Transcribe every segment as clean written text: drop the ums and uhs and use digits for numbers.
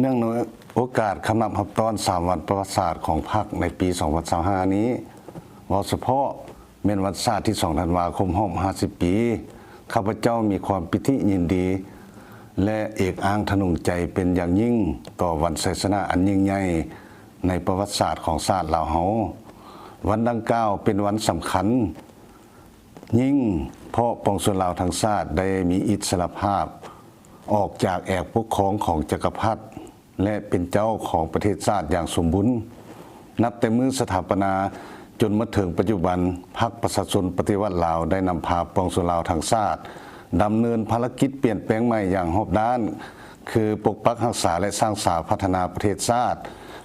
เนื่องในโอกาสคำนับรับตอน3วันประวัติศาสตร์ของพรรคในปี2025นี้วเฉพาะเม็นวันศาสตร์ที่2ธันวาคมรอบ50 ปีข้าพเจ้ามีความปิติยินดีและเอกอ้างทนุงใจเป็นอย่างยิ่งต่อวันชัยชนะอันยิ่งใหญ่ในประวัติศาสตร์ของชาติลาวเฮาวันดังกล่าวเป็นวันสำคัญยิ่งเพราะปวงชนลาวทั้งชาติได้มีอิสรภาพออกจากแอกปกครองของจักรพรรดิและเป็นเจ้าของประเทศชาติอย่างสมบูรณ์นับแต่มื้อสถาปนาจนมาถึงปัจจุบันพรรคประชาชนปฏิวัติลาวได้นำพาปวงชนลาวทั้งชาติดำเนินภารกิจเปลี่ยนแปลงใหม่อย่างรอบด้านคือปกปักรักษาและสร้างสรรค์พัฒนาประเทศชาติ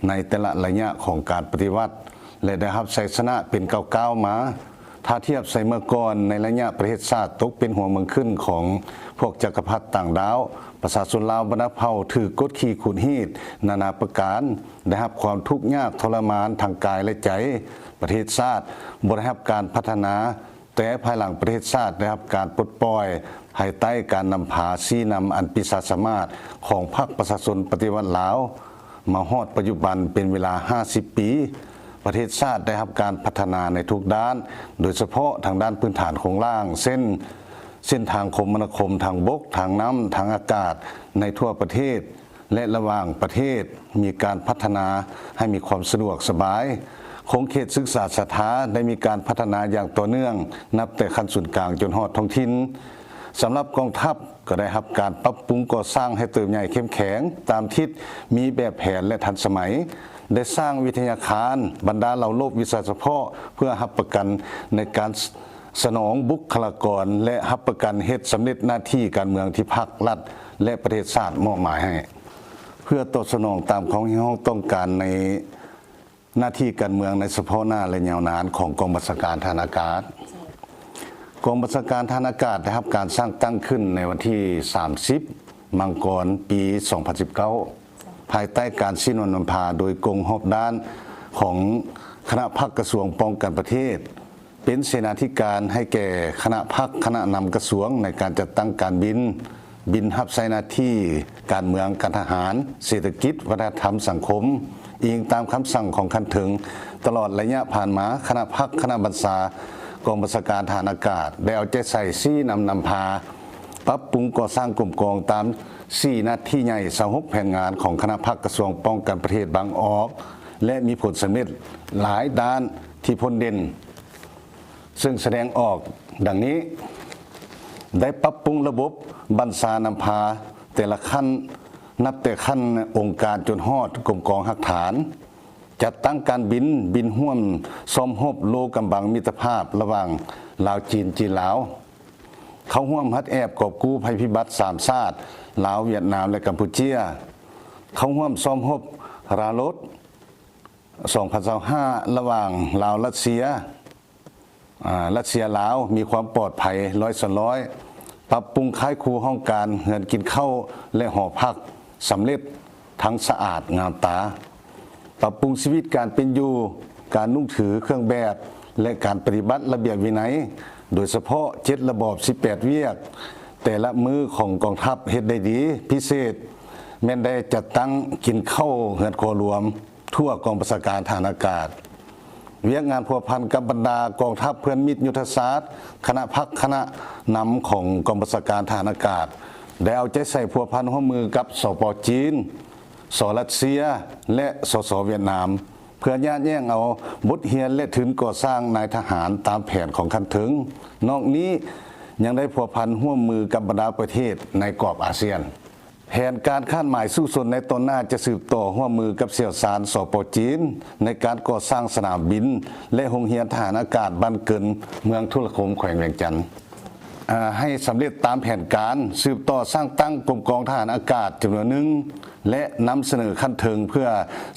ในแต่ละระยะของการปฏิวัติและได้รับชัยชนะเป็นก้าวมาถ้าเทียบใส่เมื่อก่อนในระยะประเทศชาติตกเป็นหัวเมืองขึ้นของพวกจักรพรรดิต่างดาวประชาชนลาวบรรพเผ่าถือกดขี่ขุนหีดนานาประการได้รับความทุกข์ยากทรมานทางกายและใจประเทศชาติบ่ได้รับการพัฒนาแต่ภายหลังประเทศชาติได้รับการปลดปล่อยภายใต้การนำพาชี้นำอันปีศาจสามารถของพรรคประชาชนปฏิวัติลาวมาฮอดปัจจุบันเป็นเวลา50 ปีประเทศชาติได้รับการพัฒนาในทุกด้านโดยเฉพาะทางด้านพื้นฐานโครงสร้างเส้นทางคมนาคมทางบกทางน้ำทางอากาศในทั่วประเทศและระหว่างประเทศมีการพัฒนาให้มีความสะดวกสบายโครงเขตศึกษาสถาได้มีการพัฒนาอย่างต่อเนื่องนับแต่ขั้นศูนย์กลางจนฮอดท้องถิ่นสำหรับกองทัพก็ได้รับการปรับปรุงก่อสร้างให้เติบใหญ่เข้มแข็งตามทิศมีแบบแผนและทันสมัยได้สร้างวิทยาคารบรรดาเหล่าโลกวิชาเฉพาะเพื่อรับประกันในการสนองบุคลากรและรับประกันเฮ็ดสำเร็จหน้าที่การเมืองที่พรรครัฐและประเทศชาติมอบหมายให้เพื่อตอบสนองตามของที่เราต้องการในหน้าที่การเมืองในเฉพาะหน้าและยาวนานของกองบัญชาการทหารอากาศกองบัญชาการทหารอากาศได้รับการสร้างตั้งขึ้นในวันที่30 มังกรปี 2019ภายใต้การชี้นำพาโดยกองรอบด้านของคณะพรรคกระทรวงป้องกันประเทศเป็นเสนาธิการให้แก่คณะพรรคคณะนำกระทรวงในการจัดตั้งการบินรับใช้หน้าที่การเมืองการทหารเศรษฐกิจวัฒนธรรมสังคมอิงตามคำสั่งของคันถึงตลอดระยะผ่านมาคณะพรรคคณะบัญชากองบัญชาการทหารอากาศได้เอาใจใส่ชี้นำพาปรับปรุงก่อสร้างกลุ่มกองตาม4หน้าที่ใหญ่26แผนงานของคณะพรรคกระทรวงป้องกันประเทศบางออกและมีผลสำเร็จหลายด้านที่พ้นเด่นซึ่งแสดงออกดังนี้ได้ปรับปรุงระบบบัญชานำพาแต่ละขั้นนับแต่ขั้นองค์การจนฮอดกรมกองหักฐานจัดตั้งการบินห่วมซ่อมรบโลกำบังมิตรภาพระหว่างลาวจีนลาวเขาห่วมฮัดแอบกอบกู้ภัยพิบัติ3ชาติลาวเวียดนามและกัมพูชีเขาห่วมซ่อมรบราลด2025ระหว่างลาวรัสเซียลาวมีความปลอดภัย100%ปรับปรุงค่ายครูห้องการเฮือนกินข้าวและหอพักสำเร็จทั้งสะอาดงามตาปรับปรุงชีวิตการเป็นอยู่การนุ่งถือเครื่องแบบและการปฏิบัติระเบียบวินัยโดยเฉพาะ7ระบอบ18เวียกแต่ละมือของกองทัพเฮ็ดได้ดีพิเศษแม้นได้จัดตั้งกินข้าวเฮือนครัวรวมทั่วกองบัญชาการทหารอากาศเวียกงานพัวพันกับบรรดากองทัพเพื่อนมิตรยุทธศาสตร์คณะพรรคคณะนำของกองบัญชาการทหารอากาศได้เอาใจใส่พัวพันร่วมมือกับสป.จีนส.รัสเซียและส.เวียดนามเพื่อยัดแย่งเอาบทเรียนและทุนก่อสร้างนายทหารตามแผนของคันถึงนอกนี้ยังได้พัวพันร่วมมือกับบรรดาประเทศในกรอบอาเซียนแผนการคาดหมายสู้สนในตอนหน้าจะสืบต่อร่วมมือกับเสี่ยวซานสป.จีนในการก่อสร้างสนามบินและโรงเรียนทหารอากาศบ้านเกินเมืองทุรคมแขวงเวียงจันทร์ให้สำเร็จตามแผนการสืบต่อสร้างตั้งกรมกองทหารอากาศจำนวนหนึ่งและนำเสนอขั้นเทิงเพื่อ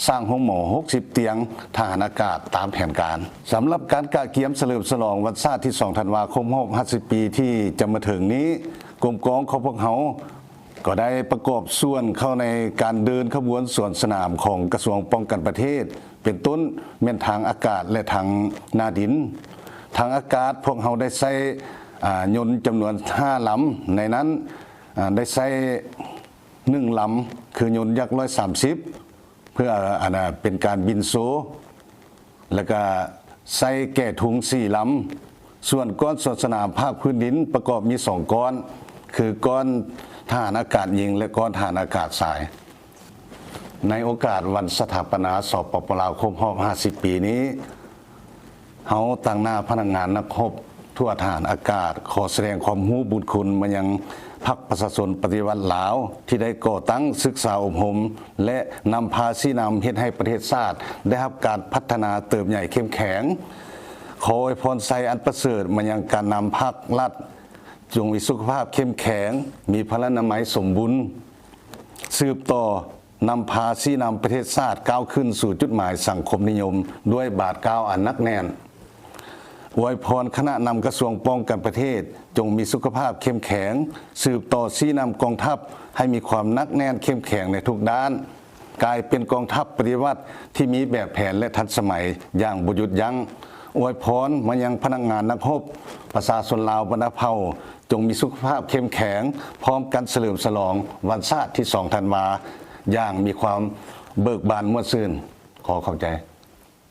สร้างห้องหมอ60 เตียงทหารอากาศตามแผนการสำหรับการกะเกียมเฉลิมฉลองวันชาติที่2ธันวาคมรอบ50 ปีที่จะมาถึงนี้กรมกองของพวกเขาก็ได้ประกอบส่วนเข้าในการเดินขบวนสวนสนามของกระทรวงป้องกันประเทศเป็นต้นแม่นทางอากาศและทางหน้าดินทางอากาศพวกเขาได้ใช้ยนต์จำนวน5 ลำในนั้นได้ใช้ 1ลำคือยนต์ยักษ์130เพื่อเป็นการบินโซแล้วก็ใส่แก่ถุง4ลำส่วนก้อนสดสนามภาคพื้นดินประกอบมี2ก้อนคือก้อนทหารอากาศยิงและก้อนทหารอากาศทราย ในโอกาสวันสถาปนาสปปลาวครบรอบ50 ปีนี้เฮาตั้งหน้าพนักงานนักรบทั่วทหารอากาศขอแสดงความรู้บุญคุณมายังพรรคประชาชนปฏิวัติลาวที่ได้ก่อตั้งศึกษาอบรมและนำพาชี้นำเฮ็ดให้ประเทศชาติได้รับการพัฒนาเติบใหญ่เข้มแข็งขออวยพรไซอันประเสริฐมายังการนำภาครัฐจงมีสุขภาพเข้มแข็งมีพลานามัยสมบูรณ์สืบต่อนำพาชี้นำประเทศชาติก้าวขึ้นสู่จุดหมายสังคมนิยมด้วยบาทก้าวอันนักแน่นอวยพรคณะนำกระทรวงป้องกันประเทศจงมีสุขภาพเข้มแข็งสืบต่อชี้นำกองทัพให้มีความนักแน่นเข้มแข็งในทุกด้านกลายเป็นกองทัพปฏิวัติที่มีแบบแผนและทันสมัยอย่างบ่หยุดยั้งอวยพรมายังพนักงานนักรบประชาชนลาวบรรพเผ่าจงมีสุขภาพเข้มแข็งพร้อมกันเฉลิมฉลองวันชาติที่2 ธันวาอย่างมีความเบิกบานม่วนซื่นขอเข้าใจ